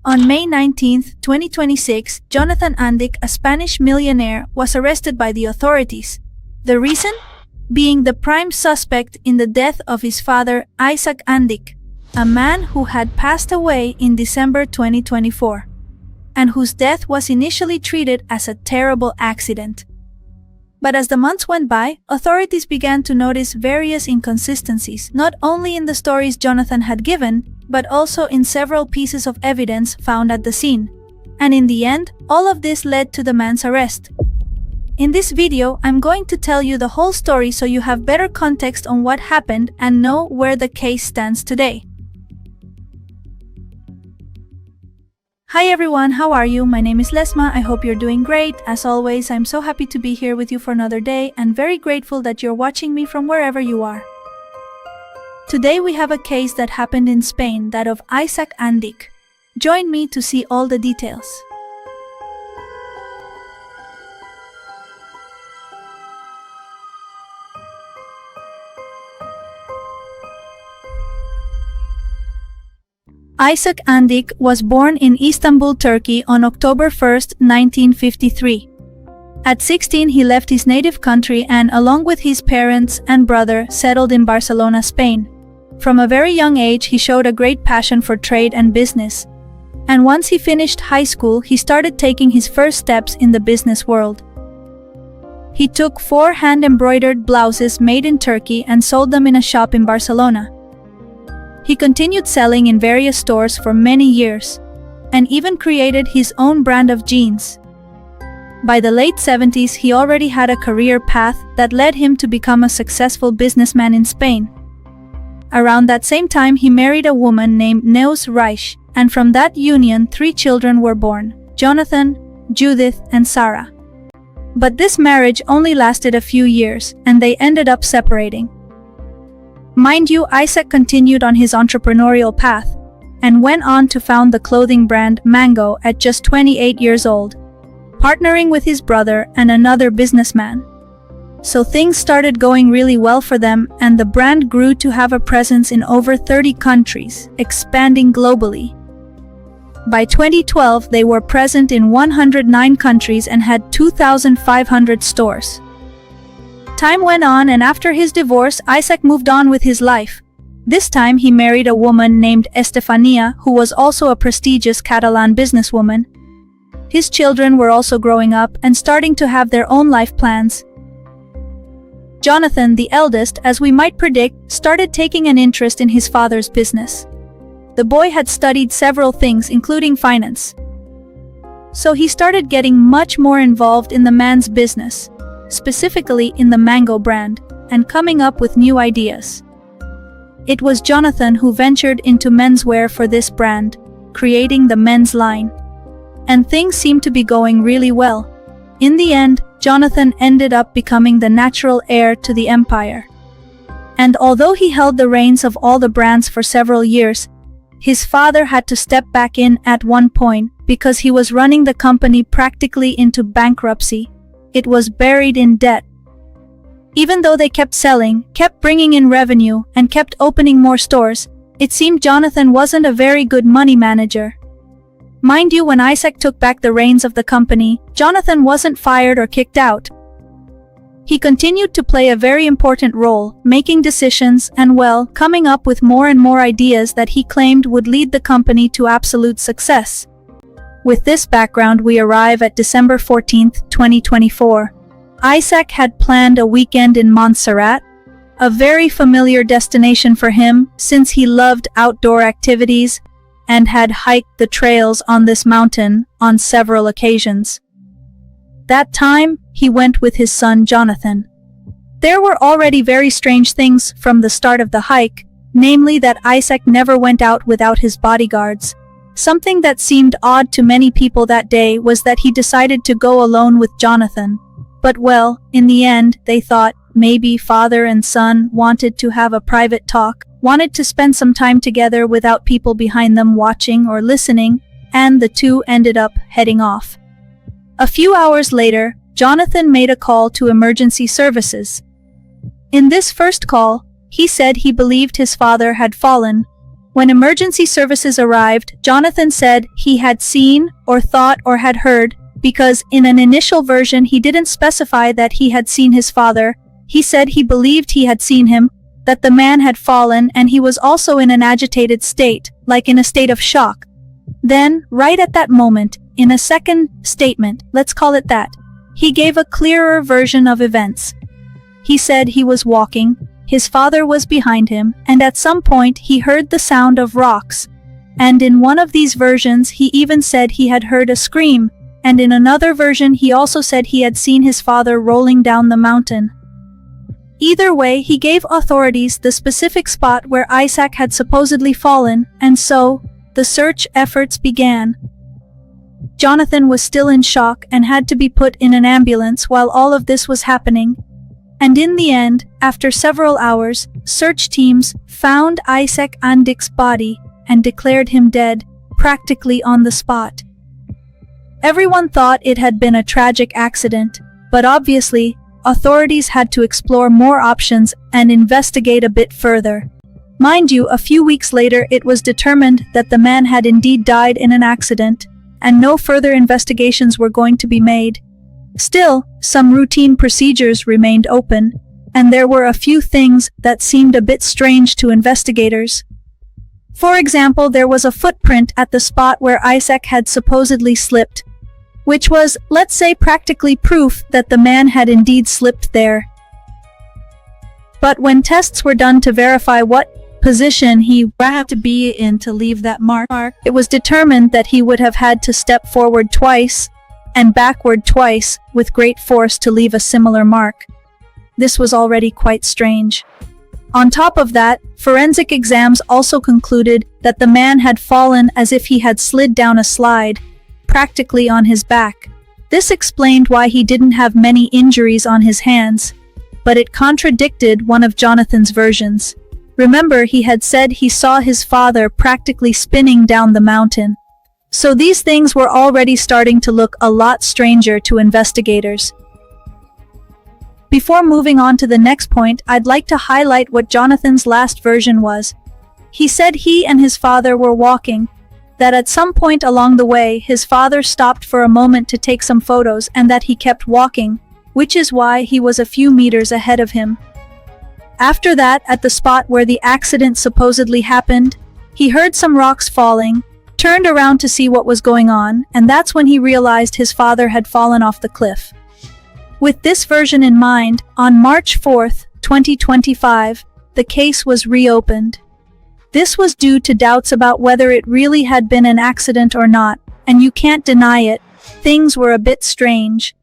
On May 19, 2026, Jonathan Andic, a Spanish millionaire, was arrested by the authorities. The reason? Being the prime suspect in the death of his father, Isaac Andic, a man who had passed away in December 2024, and whose death was initially treated as a terrible accident. But as the months went by, authorities began to notice various inconsistencies, not only in the stories Jonathan had given, but also in several pieces of evidence found at the scene. And in the end, all of this led to the man's arrest. In this video, I'm going to tell you the whole story so you have better context on what happened and know where the case stands today. Hi everyone, how are you? My name is Lesma. I hope you're doing great. As always, I'm so happy to be here with you for another day and very grateful that you're watching me from wherever you are. Today we have a case that happened in Spain, that of Isaac Andic. Join me to see all the details. Isaac Andic was born in Istanbul, Turkey on October 1, 1953. At 16, he left his native country and, along with his parents and brother, settled in Barcelona, Spain. From a very young age, he showed a great passion for trade and business. And once he finished high school, he started taking his first steps in the business world. He took 4 hand-embroidered blouses made in Turkey and sold them in a shop in Barcelona. He continued selling in various stores for many years, and even created his own brand of jeans. By the late 70s, he already had a career path that led him to become a successful businessman in Spain. Around that same time, he married a woman named Neus Reich, and from that union 3 children were born: Jonathan, Judith, and Sarah. But this marriage only lasted a few years, and they ended up separating. Mind you, Isaac continued on his entrepreneurial path, and went on to found the clothing brand Mango at just 28 years old, partnering with his brother and another businessman. So things started going really well for them, and the brand grew to have a presence in over 30 countries, expanding globally. By 2012, they were present in 109 countries and had 2,500 stores. Time went on, and after his divorce, Isaac moved on with his life. This time he married a woman named Estefania, who was also a prestigious Catalan businesswoman. His children were also growing up and starting to have their own life plans. Jonathan, the eldest, as we might predict, started taking an interest in his father's business. The boy had studied several things, including finance. So he started getting much more involved in the man's business, specifically in the Mango brand, and coming up with new ideas. It was Jonathan who ventured into menswear for this brand, creating the men's line. And things seemed to be going really well. In the end, Jonathan ended up becoming the natural heir to the empire. And although he held the reins of all the brands for several years, his father had to step back in at one point because he was running the company practically into bankruptcy. It was buried in debt. Even though they kept selling, kept bringing in revenue, and kept opening more stores, it seemed Jonathan wasn't a very good money manager. Mind you, when Isaac took back the reins of the company, Jonathan wasn't fired or kicked out. He continued to play a very important role, making decisions and, well, coming up with more and more ideas that he claimed would lead the company to absolute success. With this background, we arrive at December 14, 2024. Isaac had planned a weekend in Montserrat, a very familiar destination for him since he loved outdoor activities and had hiked the trails on this mountain on several occasions. That time, he went with his son Jonathan. There were already very strange things from the start of the hike, namely that Isaac never went out without his bodyguards. Something that seemed odd to many people that day was that he decided to go alone with Jonathan. But well, in the end, they thought maybe father and son wanted to have a private talk, wanted to spend some time together without people behind them watching or listening, and the two ended up heading off. A few hours later, Jonathan made a call to emergency services. In this first call, he said he believed his father had fallen, When emergency services arrived, Jonathan said he had seen, or thought, or had heard, because in an initial version he didn't specify that he had seen his father. He said he believed he had seen him, that the man had fallen, and he was also in an agitated state, like in a state of shock. Then, right at that moment, in a second statement, let's call it that, he gave a clearer version of events. He said he was walking, his father was behind him, and at some point he heard the sound of rocks. And in one of these versions he even said he had heard a scream, and in another version he also said he had seen his father rolling down the mountain. Either way, he gave authorities the specific spot where Isaac had supposedly fallen, and so, the search efforts began. Jonathan was still in shock and had to be put in an ambulance while all of this was happening. And in the end, after several hours, search teams found Isaac Andik's body and declared him dead, practically on the spot. Everyone thought it had been a tragic accident, but obviously, authorities had to explore more options and investigate a bit further. Mind you, a few weeks later it was determined that the man had indeed died in an accident, and no further investigations were going to be made. Still, some routine procedures remained open, and there were a few things that seemed a bit strange to investigators. For example, there was a footprint at the spot where Isaac had supposedly slipped, which was, let's say, practically proof that the man had indeed slipped there. But when tests were done to verify what position he would have to be in to leave that mark, it was determined that he would have had to step forward twice and backward twice with great force to leave a similar mark. This was already quite strange. On top of that, forensic exams also concluded that the man had fallen as if he had slid down a slide, practically on his back. This explained why he didn't have many injuries on his hands, but it contradicted one of Jonathan's versions. Remember, he had said he saw his father practically spinning down the mountain. So these things were already starting to look a lot stranger to investigators. Before moving on to the next point, I'd like to highlight what Jonathan's last version was. He said he and his father were walking, that at some point along the way his father stopped for a moment to take some photos and that he kept walking, which is why he was a few meters ahead of him. After that, at the spot where the accident supposedly happened, he heard some rocks falling, turned around to see what was going on, and that's when he realized his father had fallen off the cliff. With this version in mind, on March 4th, 2025, the case was reopened. This was due to doubts about whether it really had been an accident or not, and you can't deny it, things were a bit strange.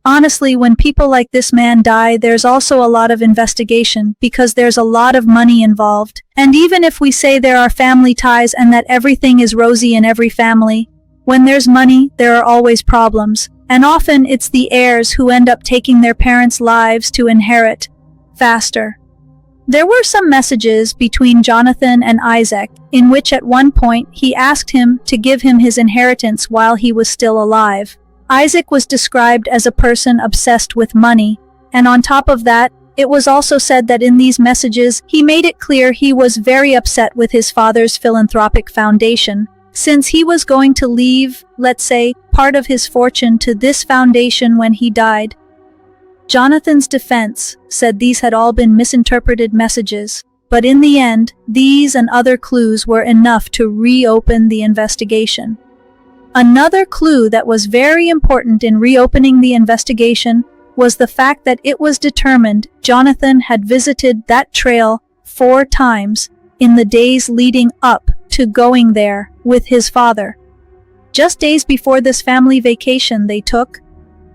Honestly, when people like this man die, there's also a lot of investigation because there's a lot of money involved. And even if we say there are family ties and that everything is rosy in every family, when there's money, there are always problems. And often it's the heirs who end up taking their parents' lives to inherit faster. There were some messages between Jonathan and Isaac, in which at one point he asked him to give him his inheritance while he was still alive. Isaac was described as a person obsessed with money, and on top of that, it was also said that in these messages he made it clear he was very upset with his father's philanthropic foundation, since he was going to leave, let's say, part of his fortune to this foundation when he died. Jonathan's defense said these had all been misinterpreted messages, but in the end, these and other clues were enough to reopen the investigation. Another clue that was very important in reopening the investigation was the fact that it was determined Jonathan had visited that trail 4 times in the days leading up to going there with his father. Just days before this family vacation they took,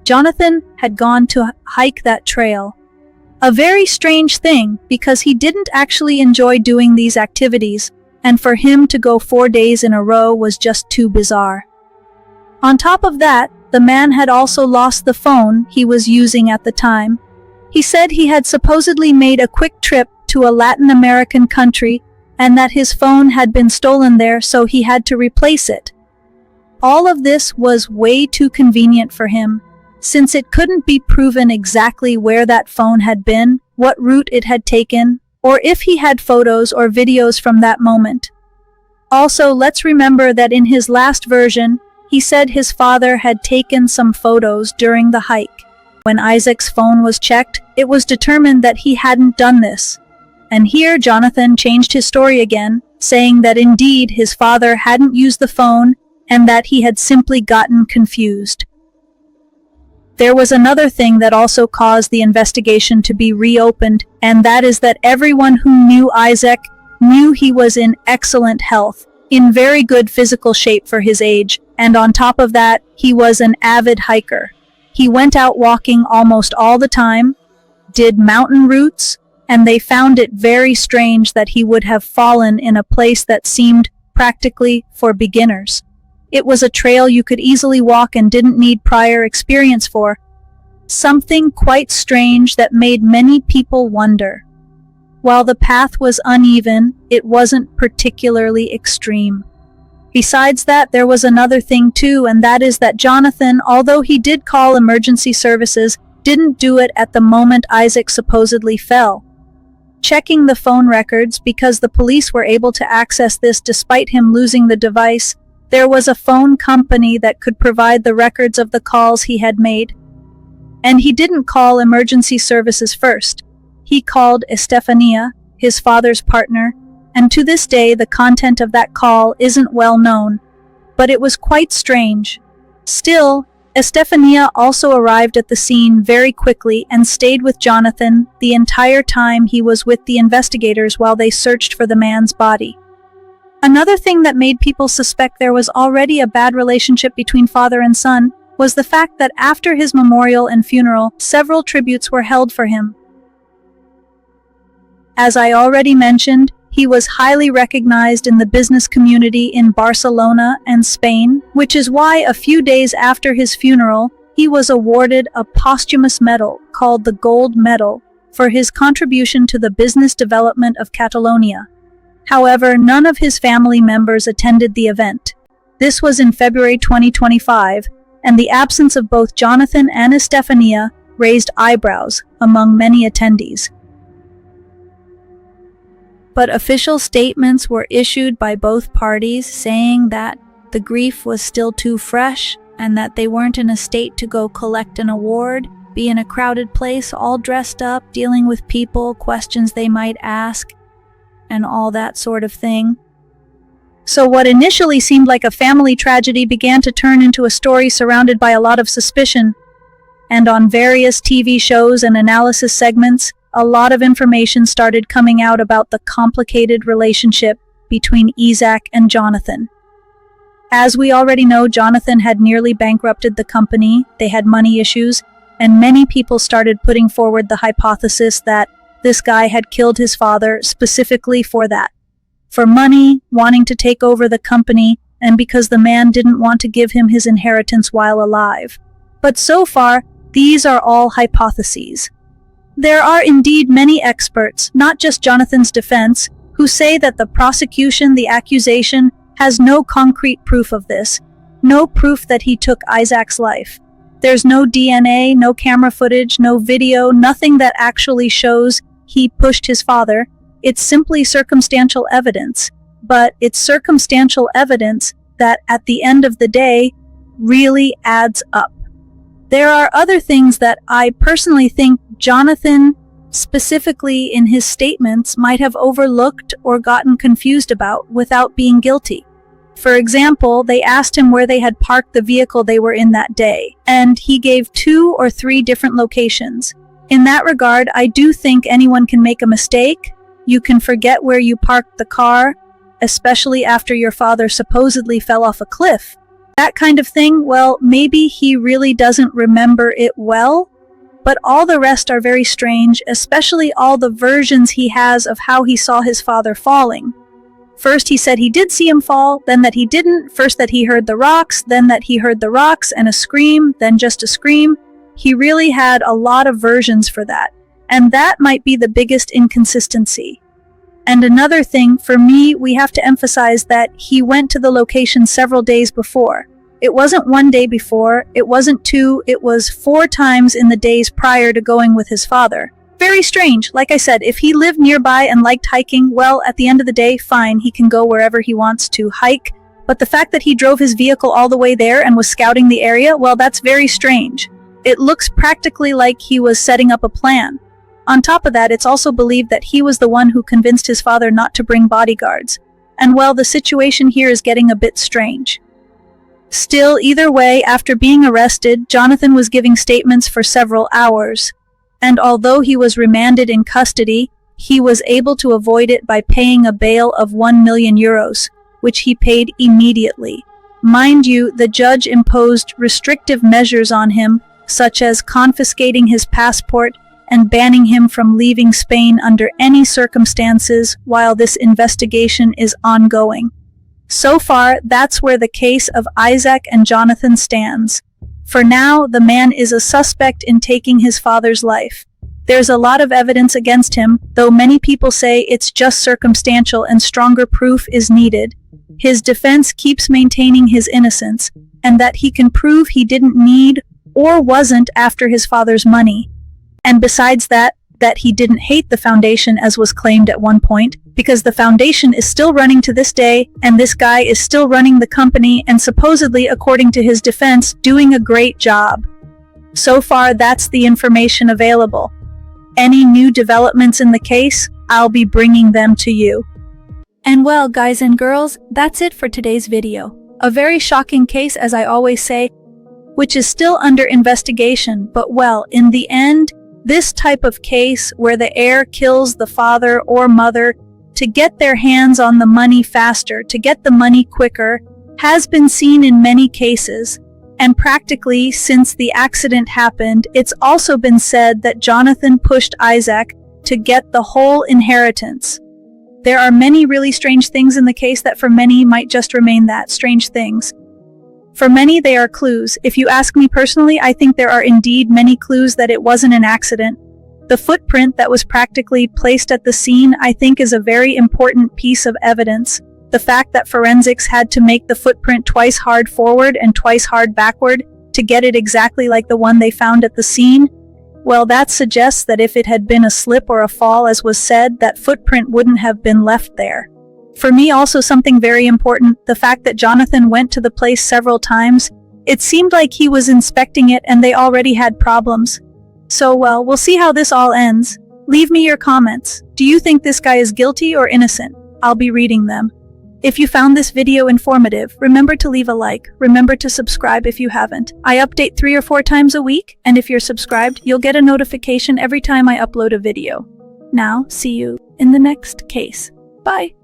Jonathan had gone to hike that trail. A very strange thing because he didn't actually enjoy doing these activities, and for him to go 4 days in a row was just too bizarre. On top of that, the man had also lost the phone he was using at the time. He said he had supposedly made a quick trip to a Latin American country and that his phone had been stolen there, so he had to replace it. All of this was way too convenient for him, since it couldn't be proven exactly where that phone had been, what route it had taken, or if he had photos or videos from that moment. Also, let's remember that in his last version, he said his father had taken some photos during the hike. When Isaac's phone was checked, it was determined that he hadn't done this. And here Jonathan changed his story again, saying that indeed his father hadn't used the phone and that he had simply gotten confused. There was another thing that also caused the investigation to be reopened, and that is that everyone who knew Isaac knew he was in excellent health, in very good physical shape for his age, and on top of that, he was an avid hiker. He went out walking almost all the time, did mountain routes, and they found it very strange that he would have fallen in a place that seemed practically for beginners. It was a trail you could easily walk and didn't need prior experience for. Something quite strange that made many people wonder. While the path was uneven, it wasn't particularly extreme. Besides that, there was another thing too, and that is that Jonathan, although he did call emergency services, didn't do it at the moment Isaac supposedly fell. Checking the phone records, because the police were able to access this despite him losing the device, there was a phone company that could provide the records of the calls he had made. And he didn't call emergency services first. He called Estefania, his father's partner, and to this day the content of that call isn't well known, but it was quite strange. Still, Estefania also arrived at the scene very quickly and stayed with Jonathan the entire time he was with the investigators while they searched for the man's body. Another thing that made people suspect there was already a bad relationship between father and son was the fact that after his memorial and funeral, several tributes were held for him. As I already mentioned, he was highly recognized in the business community in Barcelona and Spain, which is why a few days after his funeral, he was awarded a posthumous medal called the Gold Medal for his contribution to the business development of Catalonia. However, none of his family members attended the event. This was in February 2025, and the absence of both Jonathan and Estefania raised eyebrows among many attendees. But official statements were issued by both parties saying that the grief was still too fresh and that they weren't in a state to go collect an award, be in a crowded place all dressed up, dealing with people, questions they might ask, and all that sort of thing. So what initially seemed like a family tragedy began to turn into a story surrounded by a lot of suspicion. And on various TV shows and analysis segments, a lot of information started coming out about the complicated relationship between Isaac and Jonathan. As we already know, Jonathan had nearly bankrupted the company, they had money issues, and many people started putting forward the hypothesis that this guy had killed his father specifically for that. For money, wanting to take over the company, and because the man didn't want to give him his inheritance while alive. But so far, these are all hypotheses. There are indeed many experts, not just Jonathan's defense, who say that the prosecution, the accusation, has no concrete proof of this, no proof that he took Isaac's life. There's no DNA, no camera footage, no video, nothing that actually shows he pushed his father. It's simply circumstantial evidence, but it's circumstantial evidence that at the end of the day really adds up. There are other things that I personally think Jonathan, specifically in his statements, might have overlooked or gotten confused about without being guilty. For example, they asked him where they had parked the vehicle they were in that day, and he gave 2 or 3 different locations. In that regard, I do think anyone can make a mistake. You can forget where you parked the car, especially after your father supposedly fell off a cliff. That kind of thing, well, maybe he really doesn't remember it well, but all the rest are very strange, especially all the versions he has of how he saw his father falling. First he said he did see him fall, then that he didn't, first that he heard the rocks, then that he heard the rocks and a scream, then just a scream. He really had a lot of versions for that, and that might be the biggest inconsistency. And another thing, for me, we have to emphasize that he went to the location several days before. It wasn't 1 day before, it wasn't 2, it was 4 times in the days prior to going with his father. Very strange. Like I said, if he lived nearby and liked hiking, well, at the end of the day, fine, he can go wherever he wants to hike. But the fact that he drove his vehicle all the way there and was scouting the area, well, that's very strange. It looks practically like he was setting up a plan. On top of that, it's also believed that he was the one who convinced his father not to bring bodyguards. And well, the situation here is getting a bit strange. Still, either way, after being arrested, Jonathan was giving statements for several hours. And although he was remanded in custody, he was able to avoid it by paying a bail of 1 million euros, which he paid immediately. Mind you, the judge imposed restrictive measures on him, such as confiscating his passport and banning him from leaving Spain under any circumstances while this investigation is ongoing. So far, that's where the case of Isaac and Jonathan stands. For now, the man is a suspect in taking his father's life. There's a lot of evidence against him, though many people say it's just circumstantial and stronger proof is needed. His defense keeps maintaining his innocence, and that he can prove he didn't need or wasn't after his father's money. And besides that he didn't hate the foundation as was claimed at one point, because the foundation is still running to this day, and this guy is still running the company and supposedly, according to his defense, doing a great job. So far, that's the information available. Any new developments in the case, I'll be bringing them to you. And well, guys and girls, that's it for today's video. A very shocking case, as I always say, which is still under investigation, but well, in the end, this type of case where the heir kills the father or mother to get their hands on the money faster, to get the money quicker, has been seen in many cases. And practically since the accident happened, it's also been said that Jonathan pushed Isaac to get the whole inheritance. There are many really strange things in the case that for many might just remain that, strange things. For many, they are clues. If you ask me personally, I think there are indeed many clues that it wasn't an accident. The footprint that was practically placed at the scene, I think, is a very important piece of evidence. The fact that forensics had to make the footprint twice hard forward and twice hard backward to get it exactly like the one they found at the scene, well, that suggests that if it had been a slip or a fall, as was said, that footprint wouldn't have been left there. For me, also something very important, the fact that Jonathan went to the place several times. It seemed like he was inspecting it and they already had problems. So, well, we'll see how this all ends. Leave me your comments. Do you think this guy is guilty or innocent? I'll be reading them. If you found this video informative, remember to leave a like. Remember to subscribe if you haven't. I update 3 or 4 times a week, and if you're subscribed, you'll get a notification every time I upload a video. Now, see you in the next case. Bye.